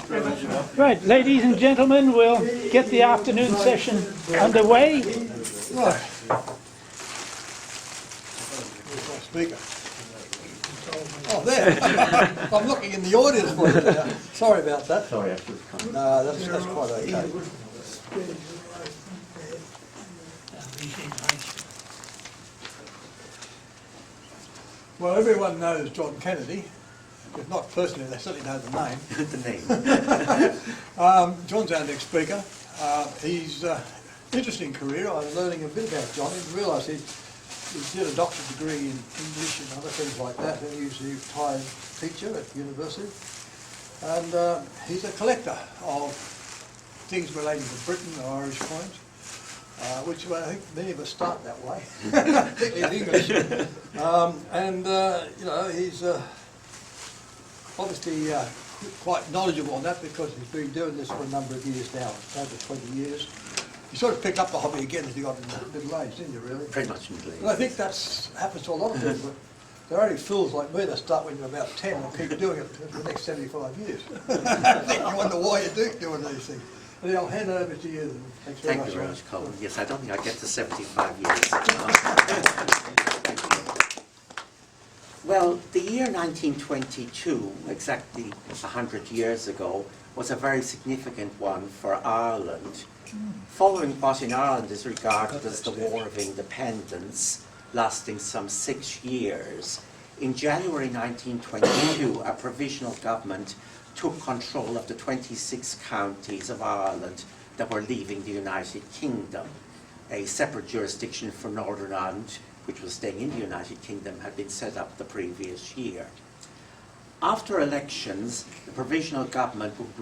Right, ladies and gentlemen, we'll get the afternoon session underway. Right. Where's my speaker? Oh, there. I'm looking in the audience for it now. Sorry about that. Sorry, I should come. No, that's quite okay. Well, everyone knows John Kennedy. If not personally, they certainly know the name. The name. John's our next speaker. He's interesting career. I was learning a bit about John. I didn't realise he did a doctorate degree in English and other things like that, and he's a retired teacher at university. And he's a collector of things relating to Britain or Irish coins, which I think many of us start that way, particularly in English. You know, he's obviously quite knowledgeable on that because he's been doing this for a number of years now, over 20 years. You sort of picked up the hobby again as you got into middle age, didn't you, really? Pretty much middle age. And I think that happens to a lot of people. But there are only fools like me that start when you're about 10 and keep doing it for the next 75 years. I think you wonder why you're doing these things. And I'll hand it over to you. Thanks very much. Thank you very much, Colin. Yes, I don't think I get to 75 years. Well, the year 1922, exactly 100 years ago, was a very significant one for Ireland. Following what in Ireland is regarded as the War of Independence, lasting some 6 years, in January 1922, a provisional government took control of the 26 counties of Ireland that were leaving the United Kingdom. A separate jurisdiction for Northern Ireland, which was staying in the United Kingdom, had been set up the previous year. After elections, the provisional government would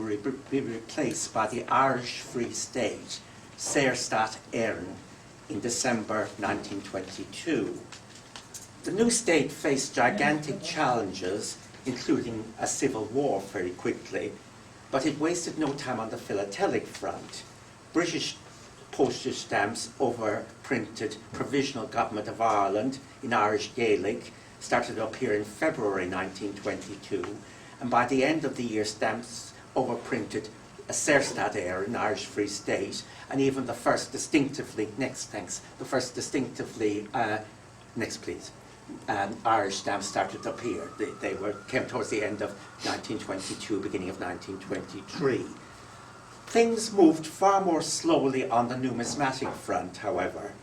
be replaced by the Irish Free State, Saoirseat Éireann, in December 1922. The new state faced gigantic challenges, including a civil war very quickly, but it wasted no time on the philatelic front. British postage stamps overprinted Provisional Government of Ireland in Irish Gaelic started to appear in February 1922, and by the end of the year stamps overprinted Saoirseat Éireann, Irish Free State, and even the first distinctively, Irish stamps started to appear. They came towards the end of 1922, beginning of 1923. Things moved far more slowly on the numismatic front, however.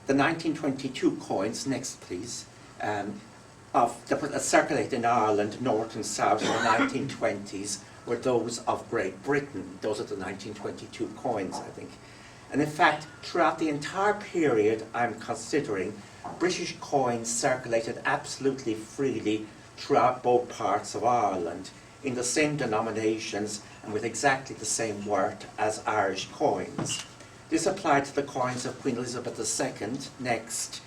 The 1922 coins, next please, that circulated in Ireland, north and south in the 1920s, were those of Great Britain. Those are the 1922 coins, I think. And in fact, throughout the entire period I'm considering, British coins circulated absolutely freely throughout both parts of Ireland, in the same denominations and with exactly the same word as Irish coins. This applied to the coins of Queen Elizabeth II next,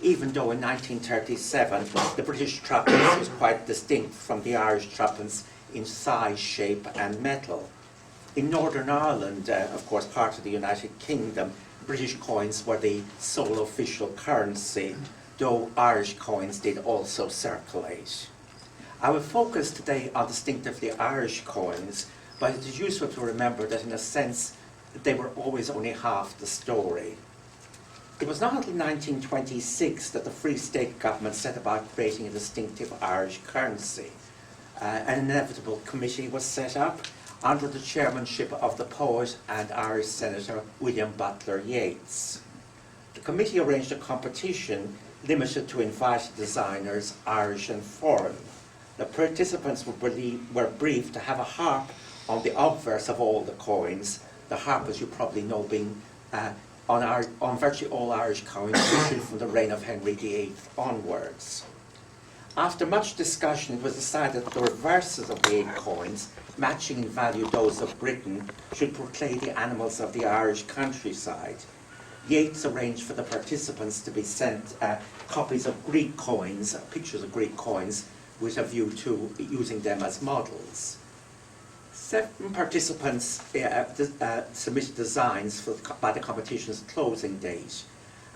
even though in 1937 the British threepence was quite distinct from the Irish threepence in size, shape and metal. In Northern Ireland, of course part of the United Kingdom, British coins were the sole official currency, though Irish coins did also circulate. I will focus today on distinctively Irish coins, but it is useful to remember that in a sense they were always only half the story. It was not until 1926 that the Free State government set about creating a distinctive Irish currency. An inevitable committee was set up under the chairmanship of the poet and Irish Senator William Butler Yeats. The committee arranged a competition limited to invited designers, Irish and foreign. The participants were briefed to have a harp on the obverse of all the coins, the harp, as you probably know, being on virtually all Irish coins issued from the reign of Henry VIII onwards. After much discussion, it was decided that the reverses of the 8 coins, matching in value those of Britain, should portray the animals of the Irish countryside. Yeats arranged for the participants to be sent copies of Greek coins, pictures of Greek coins, with a view to using them as models. 7 participants submitted designs by the competition's closing date,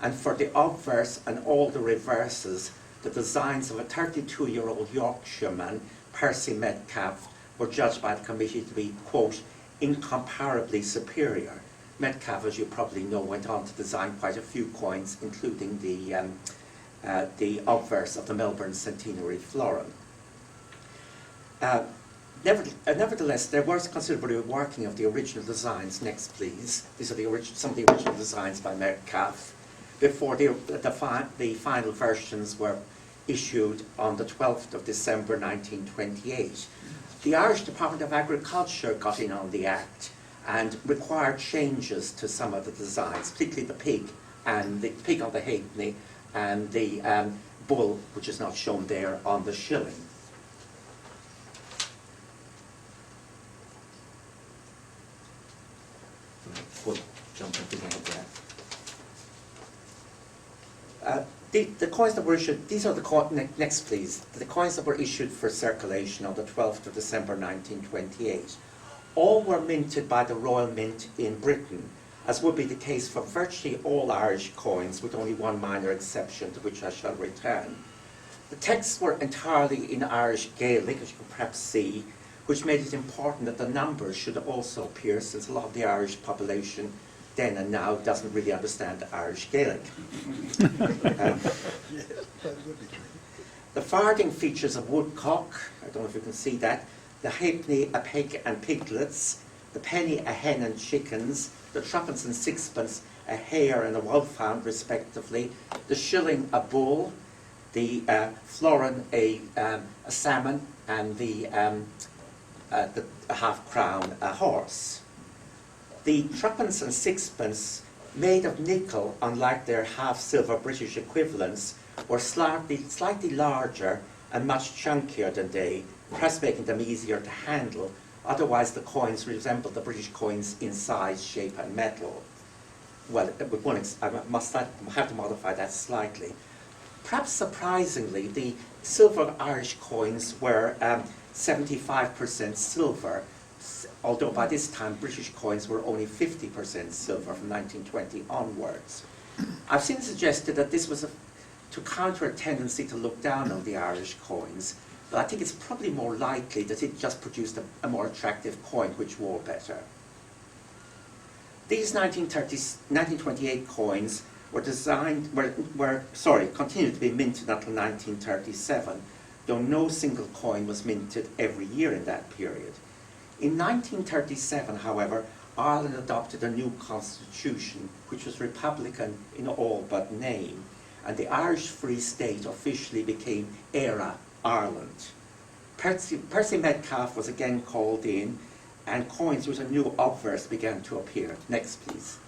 and for the obverse and all the reverses, the designs of a 32-year-old Yorkshireman, Percy Metcalfe, were judged by the committee to be, quote, incomparably superior. Metcalfe, as you probably know, went on to design quite a few coins, including the obverse of the Melbourne centenary florin. Nevertheless, there was considerable reworking of the original designs. Next, please. These are some of the original designs by Metcalfe before the final versions were issued on the 12th of December 1928. The Irish Department of Agriculture got in on the act and required changes to some of the designs, particularly the pig and the pig on the halfpenny and the bull, which is not shown there on the shilling. We'll jump at the end there. The coins that were issued, these are the next please, the coins that were issued for circulation on the 12th of December 1928. All were minted by the Royal Mint in Britain, as would be the case for virtually all Irish coins, with only one minor exception to which I shall return. The texts were entirely in Irish Gaelic, as you can perhaps see, which made it important that the numbers should also appear, since a lot of the Irish population then and now doesn't really understand Irish Gaelic. The farthing features a woodcock, I don't know if you can see that, the halfpenny a pig and piglets, the penny a hen and chickens, the threepence and sixpence a hare and a wolfhound respectively, the shilling a bull, the florin a salmon, and the half crown a horse. The threepence and sixpence, made of nickel, unlike their half-silver British equivalents, were slightly larger and much chunkier than they, perhaps making them easier to handle. Otherwise, the coins resembled the British coins in size, shape, and metal. Well, with I must have to modify that slightly. Perhaps surprisingly, the silver Irish coins were 75% silver, although by this time British coins were only 50% silver from 1920 onwards. I've seen suggested that this was to counter a tendency to look down on the Irish coins, but I think it's probably more likely that it just produced a more attractive coin which wore better. These 1928 coins continued to be minted until 1937, though no single coin was minted every year in that period. In 1937, however, Ireland adopted a new constitution, which was republican in all but name, and the Irish Free State officially became Éire Ireland. Percy Metcalfe was again called in, and coins with a new obverse began to appear. Next, please.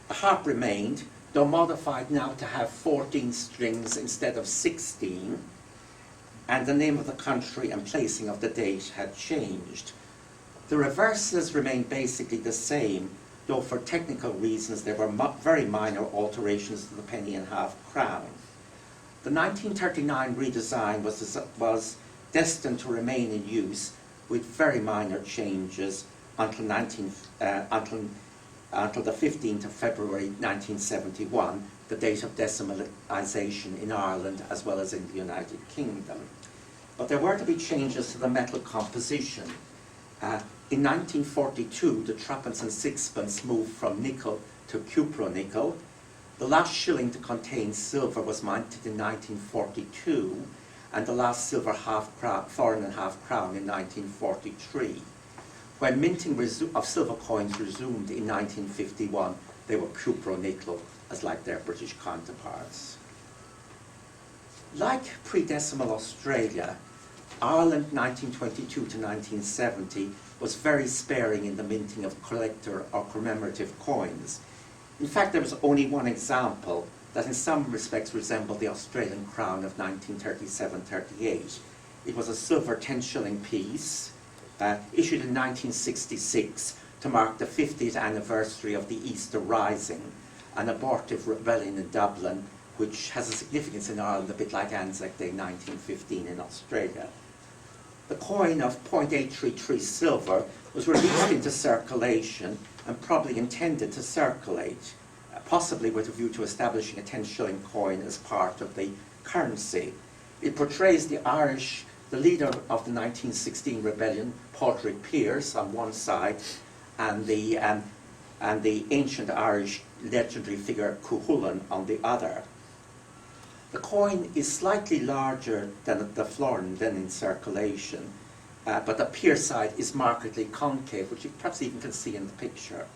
The harp remained, though modified now to have 14 strings instead of 16, and the name of the country and placing of the date had changed. The reverses remained basically the same, though for technical reasons there were very minor alterations to the penny and half crown. The 1939 redesign was destined to remain in use with very minor changes until the 15th of February 1971, the date of decimalisation in Ireland as well as in the United Kingdom. But there were to be changes to the metal composition. In 1942, the threepence and sixpence moved from nickel to cupronickel. The last shilling to contain silver was minted in 1942, and the last silver florin and half crown in 1943. When minting of silver coins resumed in 1951, they were cupronickel, as like their British counterparts. Like pre-decimal Australia, Ireland 1922 to 1970 was very sparing in the minting of collector or commemorative coins. In fact, there was only one example that in some respects resembled the Australian crown of 1937-38. It was a silver 10-shilling piece, issued in 1966 to mark the 50th anniversary of the Easter Rising, an abortive rebellion in Dublin, which has a significance in Ireland a bit like Anzac Day 1915 in Australia. The coin of 0.833 silver was released into circulation and probably intended to circulate, possibly with a view to establishing a 10-shilling coin as part of the currency. It portrays the leader of the 1916 rebellion, Padraig Pearse, on one side, and the ancient Irish legendary figure Cuchulainn on the other. The coin is slightly larger than the florin then in circulation, but the Pearse side is markedly concave, which you perhaps even can see in the picture.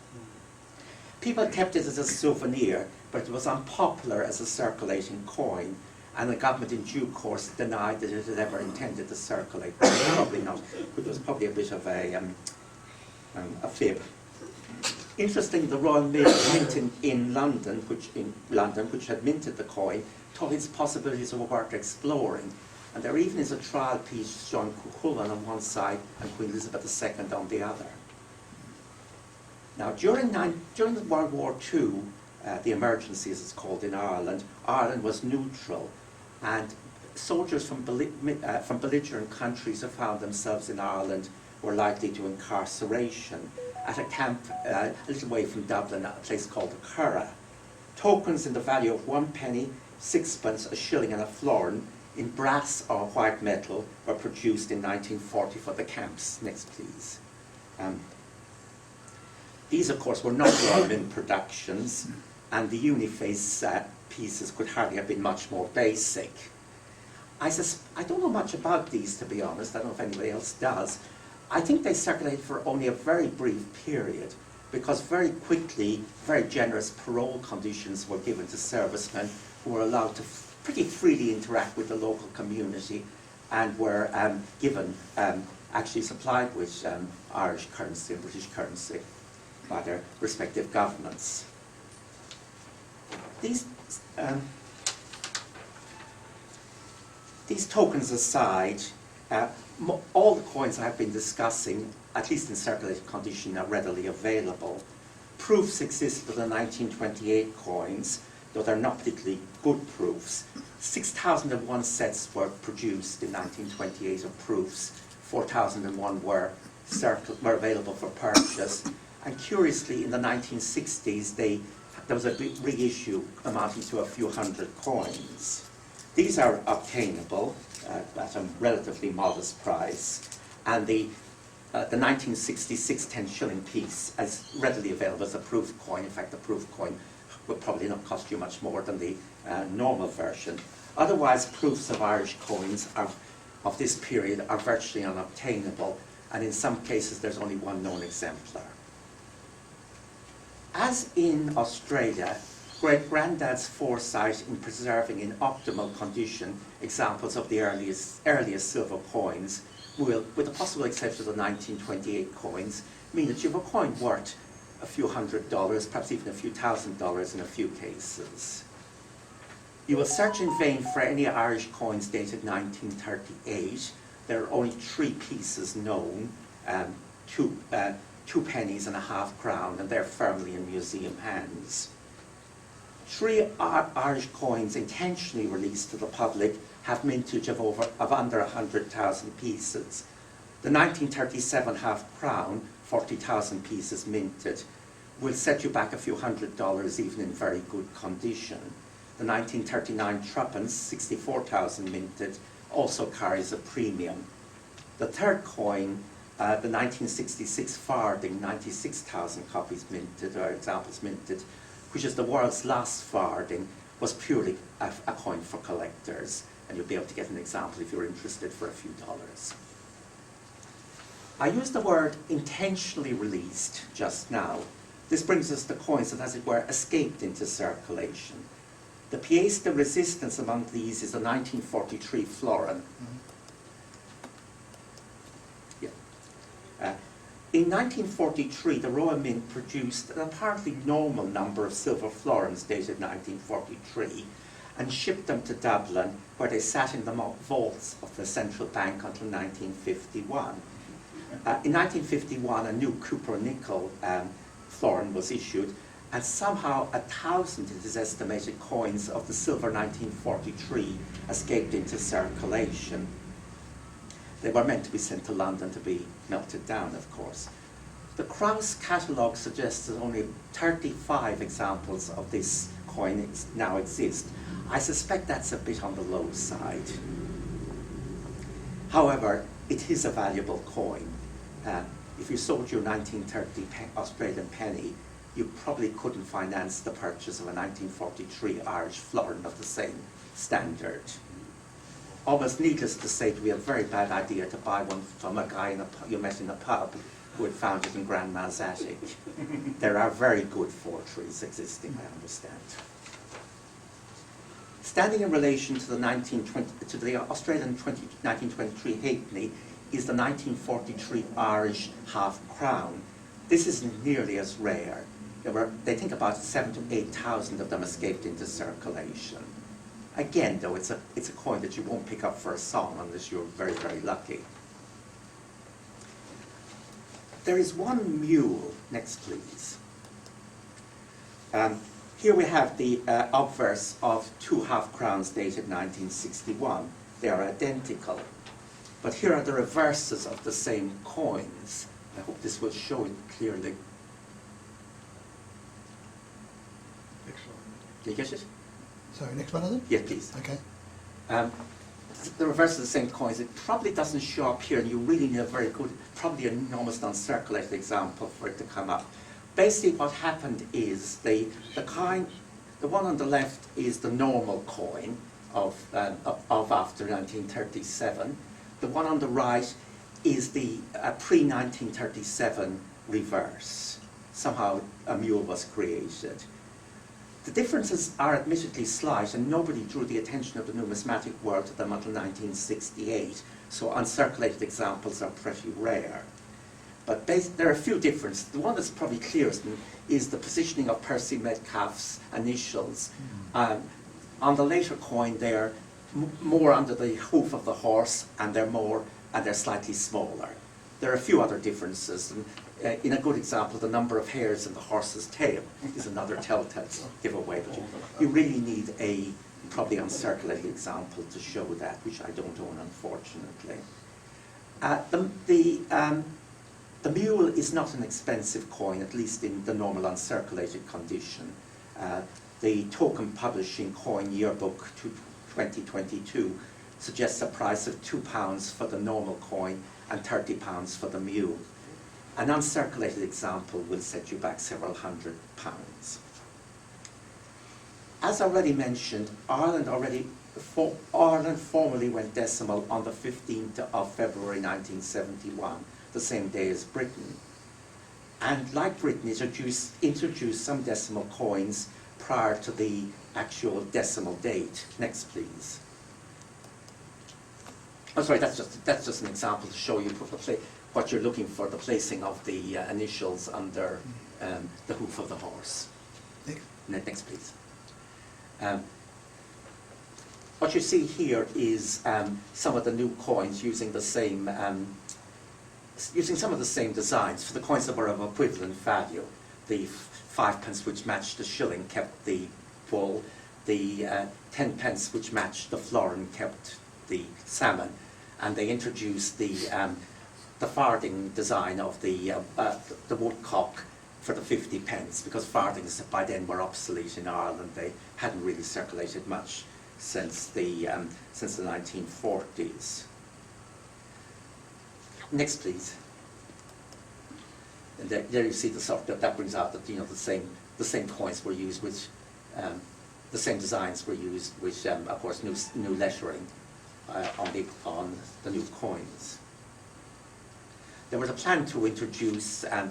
People kept it as a souvenir, but it was unpopular as a circulating coin, and the government in due course denied that it had ever intended to circulate. Probably not. It was probably a bit of a fib. Interestingly, the Royal Mint in London, which had minted the coin, thought its possibilities were worth exploring. And there even is a trial piece showing Cuchulainn on one side and Queen Elizabeth II on the other. Now, during the World War II, the emergency, as it's called in Ireland, Ireland was neutral, and soldiers from belligerent countries who found themselves in Ireland were likely to incarceration at a camp a little way from Dublin, at a place called the Curragh. Tokens in the value of 1 penny, 6pence, a shilling and a florin in brass or white metal were produced in 1940 for the camps. Next, please. These, of course, were not Royal Mint productions, and the uniface pieces could hardly have been much more basic. I don't know much about these, to be honest. I don't know if anybody else does. I think they circulated for only a very brief period, because very quickly, very generous parole conditions were given to servicemen who were allowed to pretty freely interact with the local community and were actually supplied with Irish currency and British currency by their respective governments. These tokens aside, all the coins I have been discussing, at least in circulating condition, are readily available. Proofs exist for the 1928 coins, though they're not particularly good proofs. 6,001 sets were produced in 1928 of proofs. 4,001 were available for purchase. And curiously, in the 1960s, there was a big reissue amounting to a few hundred coins. These are obtainable at a relatively modest price, and the 1966 10-shilling piece is readily available as a proof coin. In fact, the proof coin will probably not cost you much more than the normal version. Otherwise, proofs of Irish coins of this period are virtually unobtainable, and in some cases there's only one known exemplar. As in Australia, great-granddad's foresight in preserving in optimal condition examples of the earliest silver coins will, with the possible exception of the 1928 coins, mean that you have a coin worth a few $100s, perhaps even a few $1,000s in a few cases. You will search in vain for any Irish coins dated 1938. There are only 3 pieces known, 2 pennies and a half-crown, and they're firmly in museum hands. 3 Irish coins intentionally released to the public have mintage of under 100,000 pieces. The 1937 half-crown, 40,000 pieces minted, will set you back a few $100s even in very good condition. The 1939 threepence, 64,000 minted, also carries a premium. The third coin, the 1966 farthing, 96,000 copies minted, or examples minted, which is the world's last farthing, was purely a coin for collectors, and you'll be able to get an example if you're interested for a few dollars. I used the word intentionally released just now. This brings us to coins that, as it were, escaped into circulation. The pièce de résistance among these is the 1943 florin. In 1943, the Royal Mint produced an apparently normal number of silver florins dated 1943 and shipped them to Dublin, where they sat in the vaults of the central bank until 1951. In 1951, a new copper nickel florin was issued, and somehow 1,000, it is estimated, coins of the silver 1943 escaped into circulation. They were meant to be sent to London to be melted down, of course. The Krauss catalogue suggests that only 35 examples of this coin now exist. I suspect that's a bit on the low side. However, it is a valuable coin. If you sold your 1930 Australian penny, you probably couldn't finance the purchase of a 1943 Irish florin of the same standard. Almost needless to say, it would be a very bad idea to buy one from a guy you met in a pub who had found it in Grandma's attic. There are very good forgeries existing, I understand. Standing in relation to the Australian 1923 halfpenny is the 1943 Irish half crown. This isn't nearly as rare. They think about 7,000 to 8,000 of them escaped into circulation. Again, though, it's a coin that you won't pick up for a song unless you're very, very lucky. There is one mule. Next, please. Here we have the obverse of two half crowns dated 1961. They are identical. But here are the reverses of the same coins. I hope this will show it clearly. Excellent. Do you get it? Sorry, next one of them? Yes, please. Okay. The reverse of the same coins, it probably doesn't show up here, and you really need a very good, probably an almost uncirculated example for it to come up. Basically what happened is the coin, the one on the left is the normal coin of after 1937. The one on the right is the pre-1937 reverse. Somehow a mule was created. The differences are admittedly slight, and nobody drew the attention of the numismatic world to them until 1968, so uncirculated examples are pretty rare. But there are a few differences. The one that's probably clearest is the positioning of Percy Metcalfe's initials. On the later coin, they're more under the hoof of the horse, and they're slightly smaller. There are a few other differences. And, in a good example, the number of hairs in the horse's tail is another telltale giveaway. But you really need a probably uncirculated example to show that, which I don't own, unfortunately. The mule is not an expensive coin, at least in the normal uncirculated condition. The Token Publishing Coin Yearbook 2022 suggests a price of £2 for the normal coin and £30 for the mule. An uncirculated example will set you back several £100s. As already mentioned, Ireland formally went decimal on the 15th of February 1971, the same day as Britain. And like Britain, it introduced some decimal coins prior to the actual decimal date. Next, please. Oh, sorry, that's just an example to show you what you're looking for, the placing of the initials under the hoof of the horse. Next, please. What you see here is some of the new coins using the same, using some of the same designs for the coins that were of equivalent value. The 5p which matched the shilling kept the bull. The 10p which matched the florin kept the salmon, and they introduced the farthing design of the woodcock for the 50p, because farthings by then were obsolete in Ireland. They hadn't really circulated much since the 1940s. Next, please. And there you see the sort of, that brings out that the same coins were used, which the same designs were used, which of course new lettering on the new coins. There was a plan to introduce to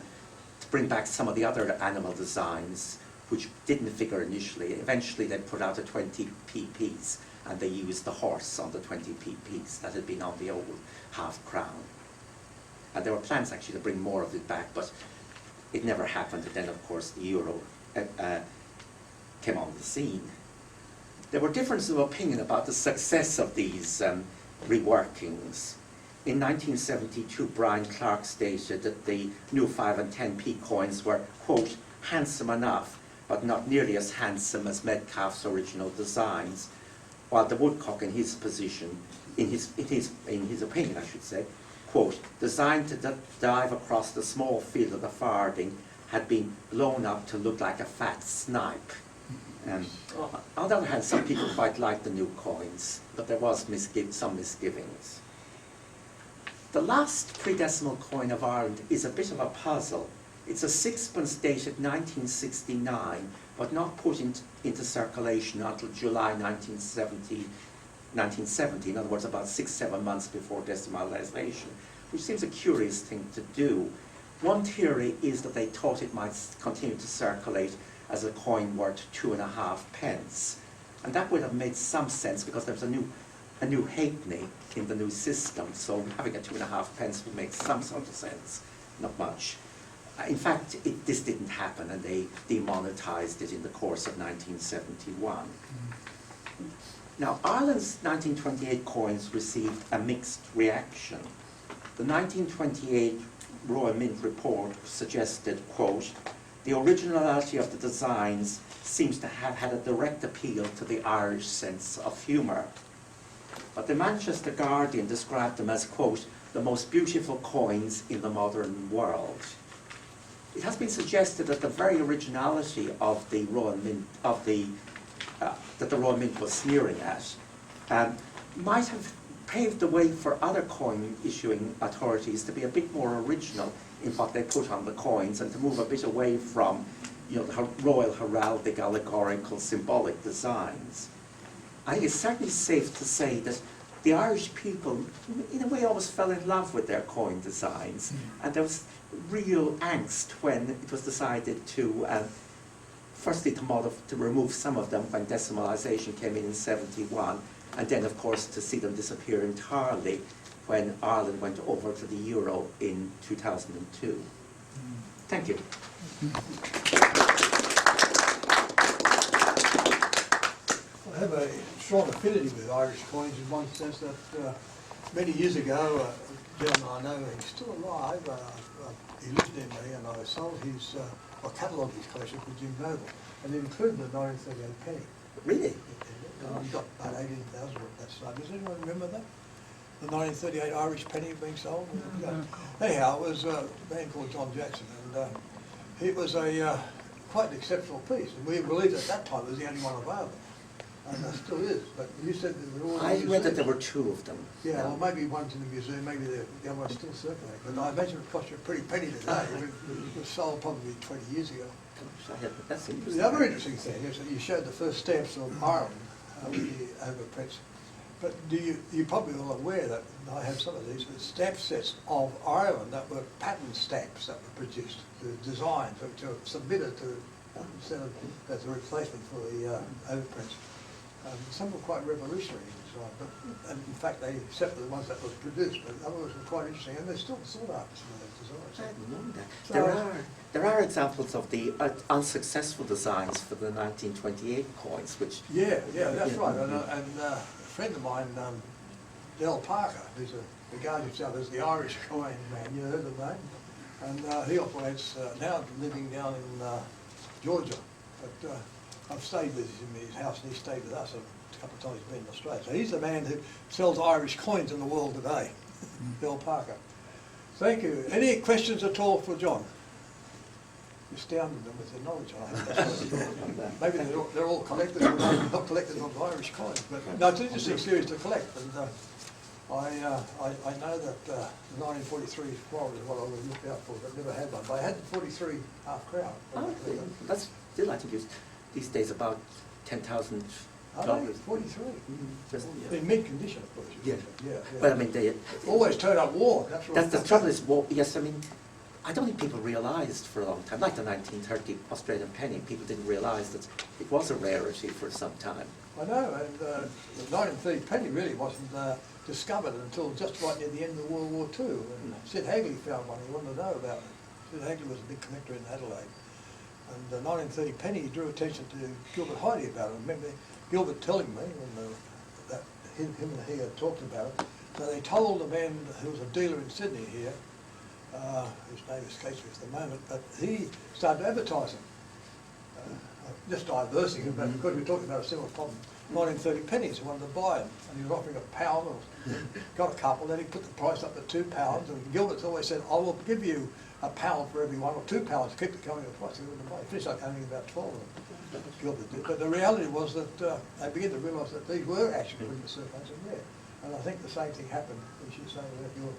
bring back some of the other animal designs which didn't figure initially. Eventually they put out a 20p piece, and they used the horse on the 20p piece that had been on the old half crown. And there were plans actually to bring more of it back, but it never happened. And then of course the euro came on the scene. There were differences of opinion about the success of these reworkings. In 1972, Brian Clark stated that the new 5 and 10p coins were, quote, handsome enough, but not nearly as handsome as Metcalfe's original designs, while the woodcock in his position, in his opinion, I should say, quote, designed to dive across the small field of the farthing, had been blown up to look like a fat snipe. On the other hand, some people quite liked the new coins, but there was some misgivings. The last pre-decimal coin of Ireland is a bit of a puzzle. It's a sixpence dated 1969, but not put into circulation until July 1970, in other words, about 6-7 months before decimalisation, which seems a curious thing to do. One theory is that they thought it might continue to circulate as a coin worth 2.5 pence. And that would have made some sense because there was a new halfpenny in the new system, so having a 2.5 pence would make some sort of sense, not much. In fact, this didn't happen, and they demonetised it in the course of 1971. Now, Ireland's 1928 coins received a mixed reaction. The 1928 Royal Mint report suggested, quote, "The originality of the designs seems to have had a direct appeal to the Irish sense of humour." But the Manchester Guardian described them as, quote, "the most beautiful coins in the modern world." It has been suggested that the very originality of the Royal Mint, that the Royal Mint was sneering at, might have paved the way for other coin issuing authorities to be a bit more original in what they put on the coins and to move a bit away from, the royal heraldic, allegorical, symbolic designs. I think it's certainly safe to say that the Irish people, in a way, almost fell in love with their coin designs, and there was real angst when it was decided to, firstly, to remove some of them when decimalisation came in 71, and then, of course, to see them disappear entirely when Ireland went over to the euro in 2002. Thank you. I have a strong affinity with Irish coins in one sense that many years ago, a gentleman I know, he's still alive, he lived near me, and I sold his, catalogued his collection for Jim Noble, and it included the 1938 penny. Really? He got about 18,000 at that time. Does anyone remember that? The 1938 Irish penny being sold? Anyhow, it was a man called John Jackson, and it was a quite an exceptional piece, and we believed at that time it was the only one available. And that still is, but you said that they were all in the I read that there museum. were 2 of them. Yeah, well, maybe one's in the museum, maybe the other one's still circulating. But I imagine it cost you a pretty penny today. It was sold probably 20 years ago. That's interesting. The other interesting thing is that you showed the first stamps of Ireland with the overprints. But you're probably all aware that I have some of these stamp sets of Ireland that were pattern stamps that were produced, the designs which were submitted to instead of as a replacement for the overprints. Some were quite revolutionary in design, but and in fact they except the ones that were produced, but others were quite interesting, and they're still sought after some of those designs. I didn't know that. So, There are examples of the unsuccessful designs for the 1928 coins, which... Yeah, that's right. And a friend of mine, Del Parker, who's regarded himself as the Irish coin man, you heard of the name? And he operates now living down in Georgia, but I've stayed with him in his house, and he stayed with us a couple of times he's been in Australia. So he's the man who sells Irish coins in the world today, Bill Parker. Thank you. Any questions at all for John? You astounded them with their knowledge. Maybe they're all collectors, but maybe not collectors of Irish coins. But no, it's an interesting series to collect. And I know that the 1943 quarrel is what I would look out for, but never had one. But I had the 43 half crown. That's still, I think, these days about $10,000. 43. Just, In mint condition, of course. yeah. Yeah. But I mean, they... Always turn up war. That's right. The trouble is, well, yes, I mean, I don't think people realised for a long time, like the 1930 Australian penny, people didn't realise that it was a rarity for some time. I know, and the 1930 penny really wasn't discovered until just right near the end of World War II. And Sid Hagley found one he wanted to know about it. Sid Hagley was a big collector in Adelaide. And the 1930 penny drew attention to Gilbert Heide about it. I remember Gilbert telling me when that him and he had talked about it. So they told a man who was a dealer in Sydney here, whose name escapes me at the moment, but he started advertising. Just diversing him, but because we were talking about a similar problem. 1930 pennies, he wanted to buy them, and he was offering £1, or got a couple, then he put the price up to £2, and Gilbert's always said, I will give you £1 for every one, or £2 to keep it going at twice. He wouldn't buy. He finished up owning about 12 of them. Gilbert did. But the reality was that they began to realise that these were actually pretty surface and rare. And I think the same thing happened, as you say, with your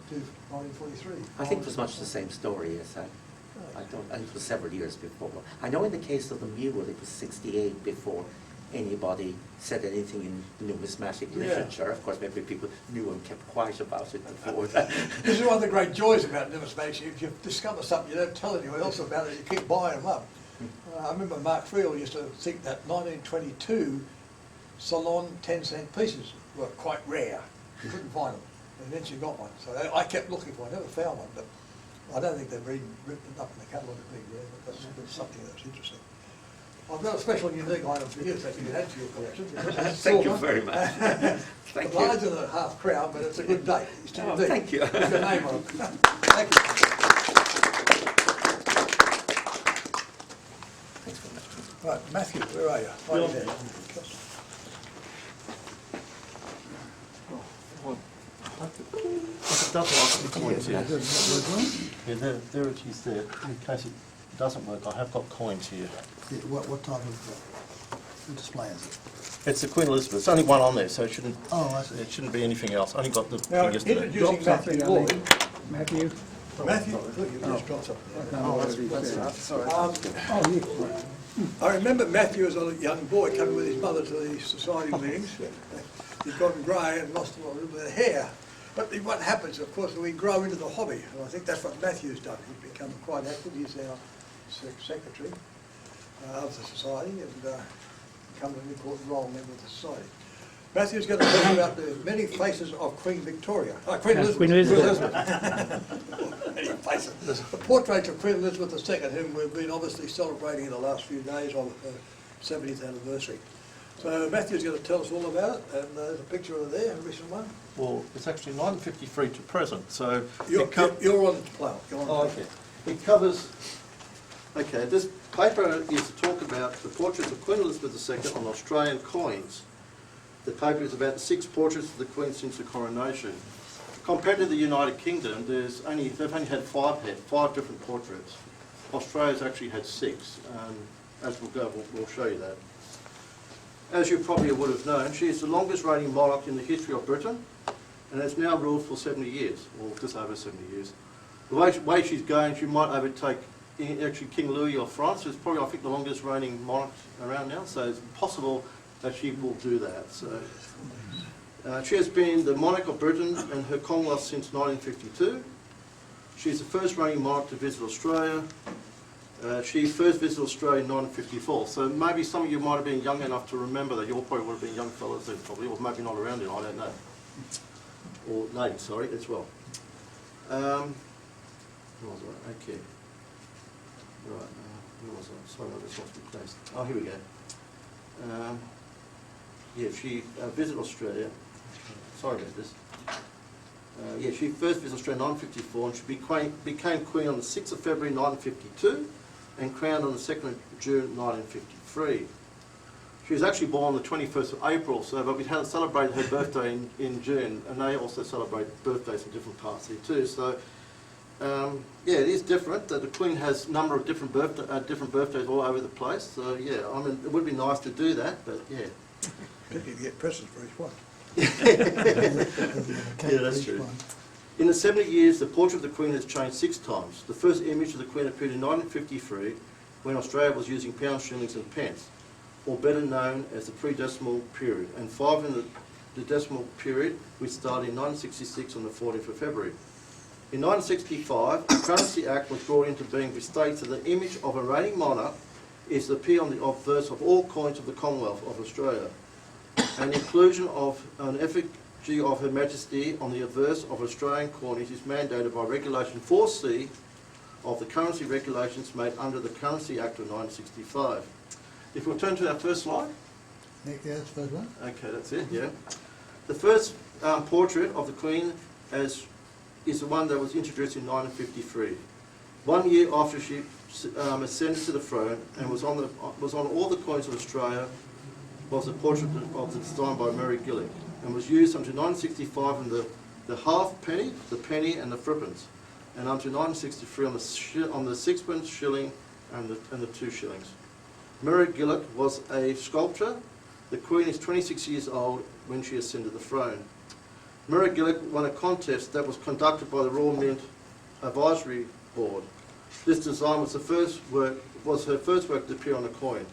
1943. I think it was much the same story, yes. I think it was several years before. I know in the case of the mule, it was 68 before anybody said anything in numismatic literature. Of course, maybe people knew and kept quiet about it before that. This is one of the great joys about numismatics. If you discover something, you don't tell anyone else about it, you keep buying them up. I remember Mark Friel used to think that 1922 Ceylon 10-cent pieces were quite rare. You couldn't find them. And then she got one. So I kept looking for it. I never found one, but I don't think they've been written up in the catalogue as being rare, but that's something that's interesting. I've got a special unique item for you that you can add to your collection. Thank you very much. Thank you. Larger than a half crown, but it's a good date. It's still unique. Thank you. With your name on it. Thank you. Thanks very much. Right, Matthew, where are you? Right there. It doesn't like the coins here. Yeah, there it is there. In case it doesn't work, I have got coins here. Yeah, what type of display is it? It's the Queen Elizabeth. There's only one on there, so it shouldn't. Oh, I see. It shouldn't be anything else. Only got the Now, fingers there. introducing Matthew Lloyd. Matthew? Matthew, look, you just dropped something. Oh, that's right. Sorry. I remember Matthew as a young boy coming with his mother to the society meetings. He'd gotten grey and lost a little bit of hair. But what happens, of course, we grow into the hobby, and I think that's what Matthew's done. He's become quite active. He's our secretary of the society and become an important role member of the society. Matthew's going to talk about the many faces of Queen Victoria. Queen Elizabeth. Queen Elizabeth. Many faces. The portrait of Queen Elizabeth II, whom we've been obviously celebrating in the last few days on her 70th anniversary. So Matthew's going to tell us all about it, and there's a picture of her there, a recent one. Well, it's actually 1953 to present, so... You're on the plough. Okay. It covers... Okay, this paper is to talk about the portraits of Queen Elizabeth II on Australian coins. The paper is about the 6 portraits of the Queen since the coronation. Compared to the United Kingdom, they've only had 5 different portraits. Australia's actually had 6. As we'll go, we'll show you that. As you probably would have known, she is the longest reigning monarch in the history of Britain and has now ruled for 70 years, or just over 70 years. The way she's going, she might overtake actually King Louis of France, who's probably, I think, the longest reigning monarch around now, so it's possible that she will do that. So, she has been the monarch of Britain and her Commonwealth since 1952. She's the first reigning monarch to visit Australia. She first visited Australia in 1954, so maybe some of you might have been young enough to remember that. You all probably would have been young fellas then, probably, or maybe not around then, I don't know. Or ladies, sorry, as well. Where was I? Okay. Right, where was I? Sorry, I just lost my place. Oh, here we go. Yeah, she visited Australia. Sorry about this. Yeah, she first visited Australia in 1954 and she became Queen on the 6th of February 1952 and crowned on the 2nd of June 1953. She was actually born on the 21st of April, but we hadn't celebrated her birthday in June, and they also celebrate birthdays in different parts here too. So, yeah, it is different. The Queen has a number of different birthdays all over the place. So, yeah, I mean, it would be nice to do that, but yeah. Pity to get presents for each one. Yeah, that's true. In the 70 years, the portrait of the Queen has changed 6 times. The first image of the Queen appeared in 1953, when Australia was using pounds, shillings and pence, or better known as the pre-decimal period, and 5 in the decimal period, which started in 1966 on the 14th of February. In 1965, the Currency Act was brought into being, which states that the image of a reigning monarch is to appear on the obverse of all coins of the Commonwealth of Australia. An inclusion of an effigy of Her Majesty on the obverse of Australian coinage is mandated by Regulation 4C of the currency regulations made under the Currency Act of 1965. If we'll turn to our first slide. Yeah, that's the first one. Okay, that's it, yeah. The first portrait of the Queen is the one that was introduced in 1953. 1 year after she ascended to the throne and was on all the coins of Australia, was a portrait of the design by Mary Gillick, and was used until 1965 in the halfpenny, the penny and the threepence, and until 1963 on the sixpence, shilling and the 2 shillings. Mary Gillick was a sculptor. The Queen is 26 years old when she ascended the throne. Mary Gillick won a contest that was conducted by the Royal Mint Advisory Board. This design was her first work to appear on a coin.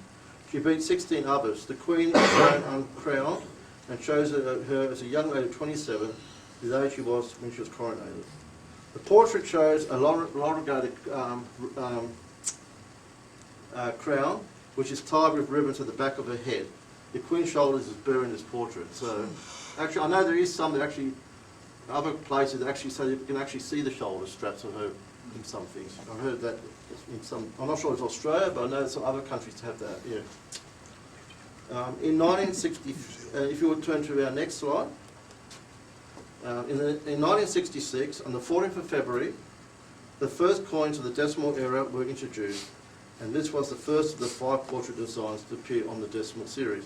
She beat 16 others. The Queen is shown uncrowned and shows her as a young lady of 27, the age she was when she was coronated. The portrait shows a loriketed crown, which is tied with ribbons at the back of her head. The Queen's shoulders is bare in this portrait. So, actually, I know there is some that actually, other places that actually say you can actually see the shoulder straps of her in some things. I've heard that in some, I'm not sure it's Australia, but I know some other countries have that, yeah. In 1960, if you would turn to our next slide, in 1966, on the 14th of February, the first coins of the decimal era were introduced, and this was the first of the 5 portrait designs to appear on the decimal series.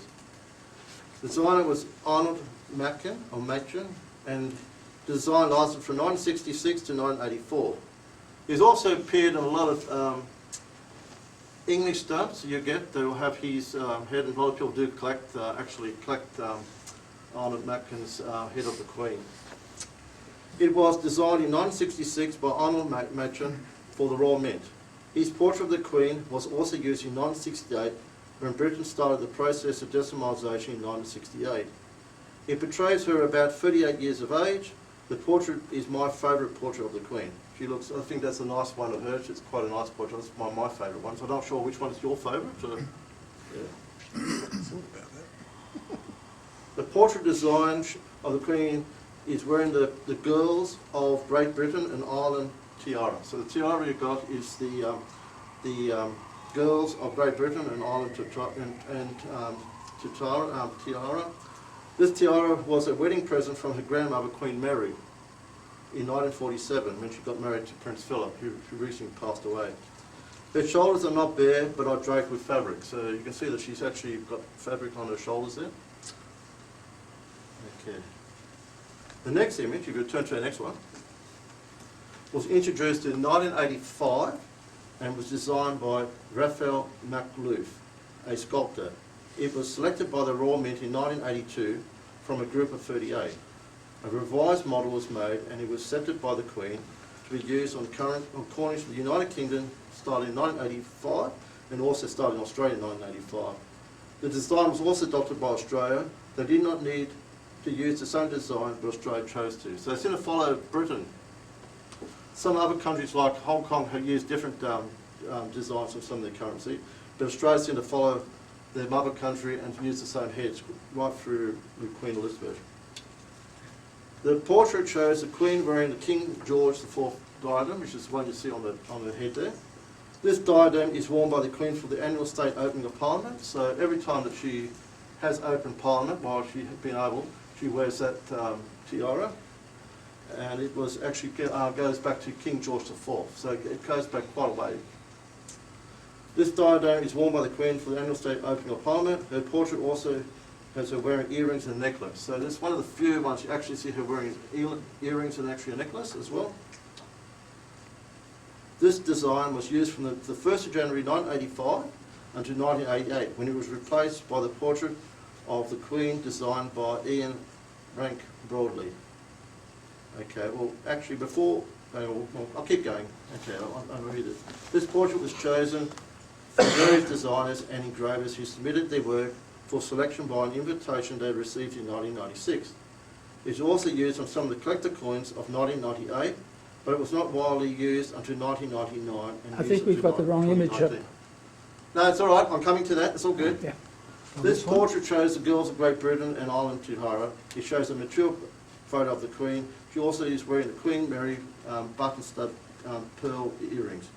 The designer was Arnold Machin, and the design lasted from 1966 to 1984. He's also appeared in a lot of English stamps you get. They will have his head, and a lot of people do collect, Arnold Machin's head of the Queen. It was designed in 1966 by Arnold Machin for the Royal Mint. His portrait of the Queen was also used in 1968 when Britain started the process of decimalisation in 1968. It portrays her about 38 years of age. The portrait is my favourite portrait of the Queen. She looks, I think that's a nice one of hers. It's quite a nice portrait. It's my favourite one. So I'm not sure which one is your favourite. Yeah. The portrait design of the Queen is wearing the girls of Great Britain and Ireland tiara. So the tiara you got is the girls of Great Britain and Ireland tiara. This tiara was a wedding present from her grandmother, Queen Mary, in 1947 when she got married to Prince Philip, who recently passed away. Her shoulders are not bare, but are draped with fabric. So you can see that she's actually got fabric on her shoulders there. Okay. The next image, if you turn to the next one, was introduced in 1985 and was designed by Raphael MacLoof, a sculptor. It was selected by the Royal Mint in 1982 from a group of 38. A revised model was made and it was accepted by the Queen to be used on coinage of the United Kingdom starting in 1985 and also starting in Australia in 1985. The design was also adopted by Australia. They did not need to use the same design, but Australia chose to. So it's going to follow Britain. Some other countries like Hong Kong have used different designs of some of their currency, but Australia's going to follow their mother country and use the same heads right through with Queen Elizabeth. The portrait shows the Queen wearing the King George IV diadem, which is the one you see on the head there. This diadem is worn by the Queen for the annual state opening of Parliament, so every time that she has opened Parliament while she has been able, she wears that tiara. And it was actually goes back to King George IV, so it goes back quite a way. This diadem is worn by the Queen for the annual state opening of Parliament. Her portrait also has her wearing earrings and a necklace. So this is one of the few ones you actually see her wearing earrings and actually a necklace as well. This design was used from the 1st of January 1985 until 1988, when it was replaced by the portrait of the Queen designed by Ian Rank Broadley. Okay, well, actually, before, I'll keep going. Okay, I'll read it. This portrait was chosen from various designers and engravers who submitted their work for selection by an invitation they received in 1996. It was also used on some of the collector coins of 1998, but it was not widely used until 1999. And I think we've got the wrong image up. No, it's all right. I'm coming to that. It's all good. Yeah. This portrait shows the girls of Great Britain and Ireland tiara. It shows a mature photo of the Queen. She also is wearing the Queen Mary button stud pearl earrings.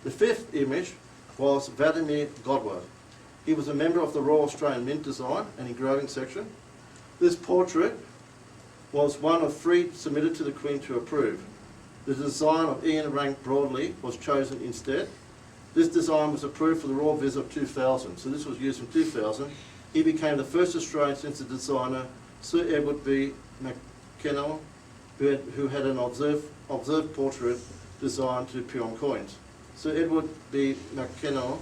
The 5th image was Vladimir Godward. He was a member of the Royal Australian Mint Design and Engraving Section. This portrait was one of 3 submitted to the Queen to approve. The design of Ian Rank Broadley was chosen instead. This design was approved for the Royal Visit of 2000, so this was used in 2000. He became the first Australian since the designer, Sir Edward B. McKenna, who had an observed portrait designed to appear on coins. Sir Edward B. McKenna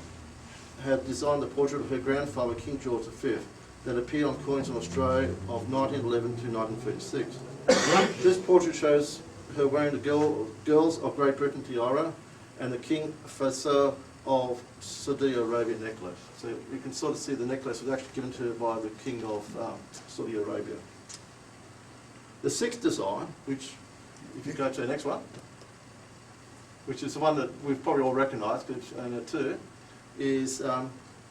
had designed the portrait of her grandfather, King George V, that appeared on coins in Australia of 1911 to 1936. This portrait shows her wearing the Girls of Great Britain tiara and the King Faisal of Saudi Arabia necklace. So you can sort of see the necklace was actually given to her by the King of Saudi Arabia. The sixth design, which, if you go to the next one, which is the one that we've probably all recognised, too, is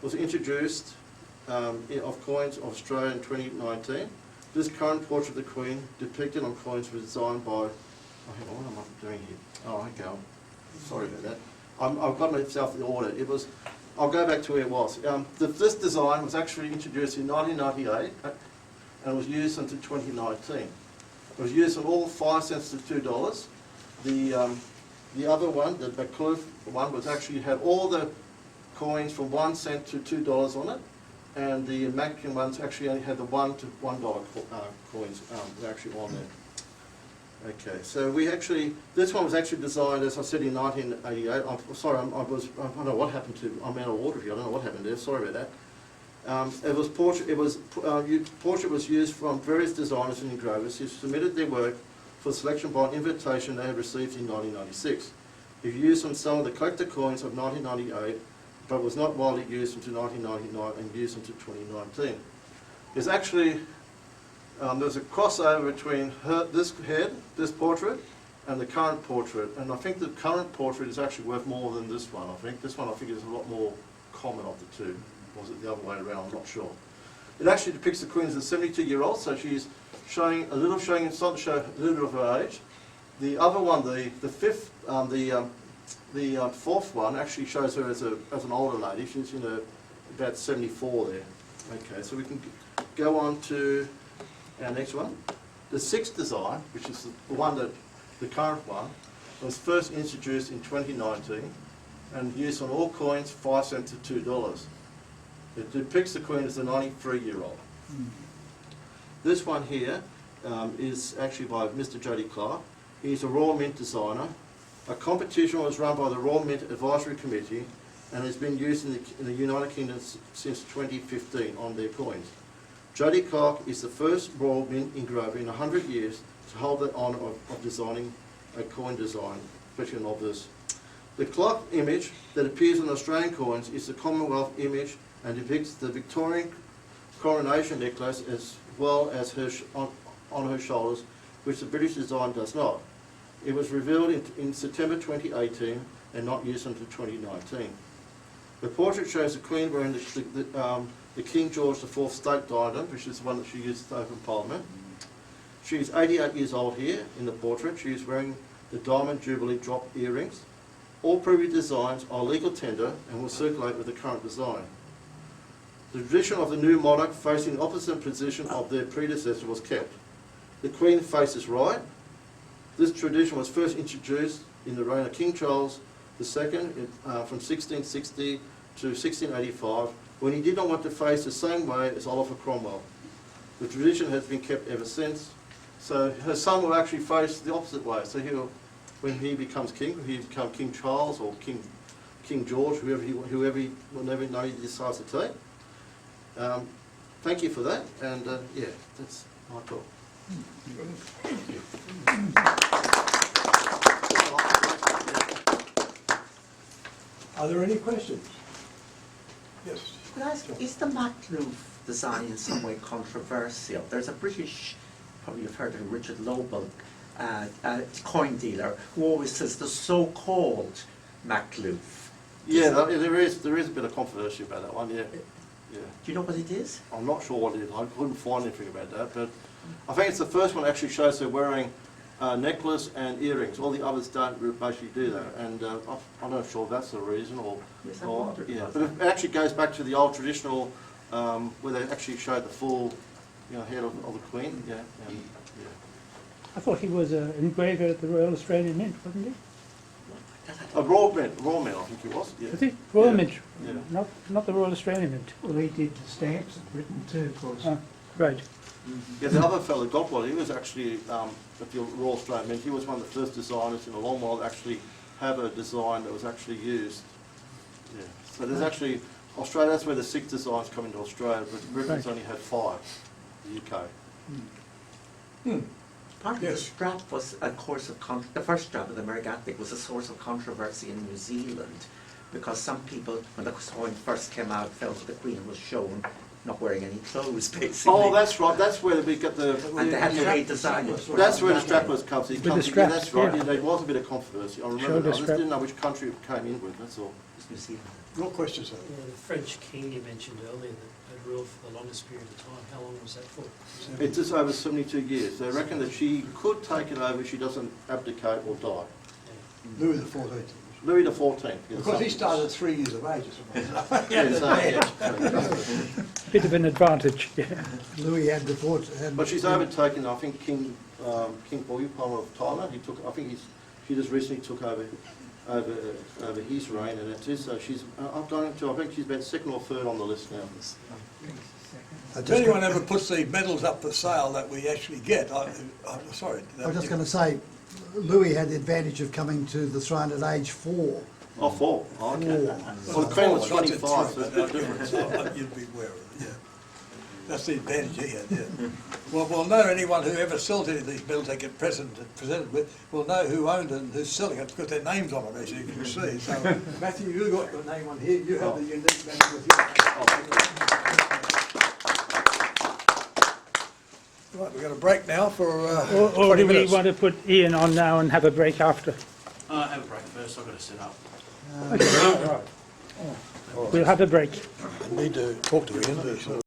was introduced of coins of Australia in 2019. This current portrait of the Queen depicted on coins was designed by, oh, hang on, what am I doing here? Oh, okay, sorry about that. I've got myself in order. It was, I'll go back to where it was. This design was actually introduced in 1998 and was used until 2019. It was used on all 5 cents to $2. The other one, the McClure one, was actually had all the coins from 1 cent to $2 on it, and the Mackin ones actually only had the $1 to $1 coins actually on there. Okay, so we actually, this one was actually designed, as I said, in 1988. I'm sorry, I don't know what happened to, I'm out of order here, I don't know what happened there, sorry about that. Portrait was used from various designers and engravers who submitted their work for selection by an invitation they had received in 1996. It was used on some of the collector coins of 1998, but was not widely used until 1999 and used until 2019. There's actually, there's a crossover between this portrait, and the current portrait, and I think the current portrait is actually worth more than this one, I think. This one I think is a lot more common of the two. Or was it the other way around? I'm not sure. It actually depicts the Queen as a 72-year-old, so she's showing a little, showing inside to show a little bit of her age. The other one, the fifth, the fourth one actually shows her as an older lady. She's about 74 there. Okay, so we can go on to our next one. The sixth design, which is the one that the current one, was first introduced in 2019 and used on all coins 5 cents to $2. It depicts the Queen as a 93-year-old. This one here is actually by Mr. Jody Clark. He's a Royal Mint designer. A competition was run by the Royal Mint Advisory Committee and has been used in the United Kingdom since 2015 on their coins. Jody Clark is the first Royal Mint engraver in 100 years to hold the honour of designing a coin design, especially of this. The Clark image that appears on Australian coins is the Commonwealth image and depicts the Victorian coronation necklace as well as on her shoulders, which the British design does not. It was revealed in September 2018 and not used until 2019. The portrait shows the Queen wearing the King George IV state diadem, which is the one that she used to open Parliament. She is 88 years old here in the portrait. She is wearing the Diamond Jubilee drop earrings. All previous designs are legal tender and will circulate with the current design. The tradition of the new monarch facing the opposite position of their predecessor was kept. The Queen faces right. This tradition was first introduced in the reign of King Charles II from 1660 to 1685, when he did not want to face the same way as Oliver Cromwell. The tradition has been kept ever since. So her son will actually face the opposite way. So when he becomes king, he'll become King Charles or King George, whoever he decides to take. Thank you for that, and yeah, that's my talk. Are there any questions? Yes. Could I ask, is the Macloof design in some way controversial? There's a British, probably you've heard of Richard Lobel, coin dealer, who always says the so-called Macloof. Yeah, there is a bit of controversy about that one, yeah. Yeah. Do you know what it is? I'm not sure what it is. I couldn't find anything about that, but I think it's the first one that actually shows her wearing a necklace and earrings. All the others don't basically do that, and I'm not sure if that's the reason or Yes, yeah. But it actually goes back to the old traditional where they actually showed the full, head of the Queen. Yeah. I thought he was an engraver at the Royal Australian Mint, wasn't he? A Royal Mint, I think he was. Yeah. Was he? Royal Mint, Yeah. not the Royal Australian Mint. Well, he did stamps at Britain too, of course. Right. Yeah, the other fellow, Godwell, he was actually, at the Royal Australian Mint, he was one of the first designers in a long while to actually have a design that was actually used. Yeah. So there's actually, Australia, that's where the 6 designs come into Australia, but Britain's only had 5, the UK. part of the Yes. strap was a course of the first strap of the Merrigathic was a source of controversy in New Zealand, because some people, when the coin first came out, felt that the Queen was shown not wearing any clothes, basically. Oh, that's right, that's where we got the... And they had to redesign it. That's where the strapless comes in. With the Yeah, straps, that's right, yeah. yeah, there was a bit of controversy, I remember Shoulder that. I just strap. didn't know which country it came in with, that's all. It's New Zealand. Your question, sir. Yeah, the French king you mentioned earlier that had ruled for the longest period of time, how long was that for? It's just over 72 years. They reckon that she could take it over if she doesn't abdicate or die. Louis XIV. Louis XIV. Because he started at 3 years of age or something. Yeah, so, yeah. Bit of an advantage, yeah. Louis had the fort. But she's overtaken, I think, King Buyupon of Thailand. I think she just recently took over his reign, and that's it. So she's, I think she's about second or third on the list now. If anyone ever puts the medals up for sale that we actually get, I'm sorry. I was just going to say, Louis had the advantage of coming to the throne at age 4. Oh, four. Oh, okay. Well, the Queen was 25, so it's a bit different. So you'd be aware of it, yeah. That's the advantage he had, yeah. Well, we'll know anyone who ever sells any of these medals they get presented with, will know who owned it and who's selling it, because their name's on it, as you can see. So, Matthew, you've got your name on here, you have the unique medal with you. Right, we're going to break now for Or 20 do we minutes. want to put Ian on now and have a break after? Have a break first, I've got to set up. We'll have a break. I need to talk to Ian.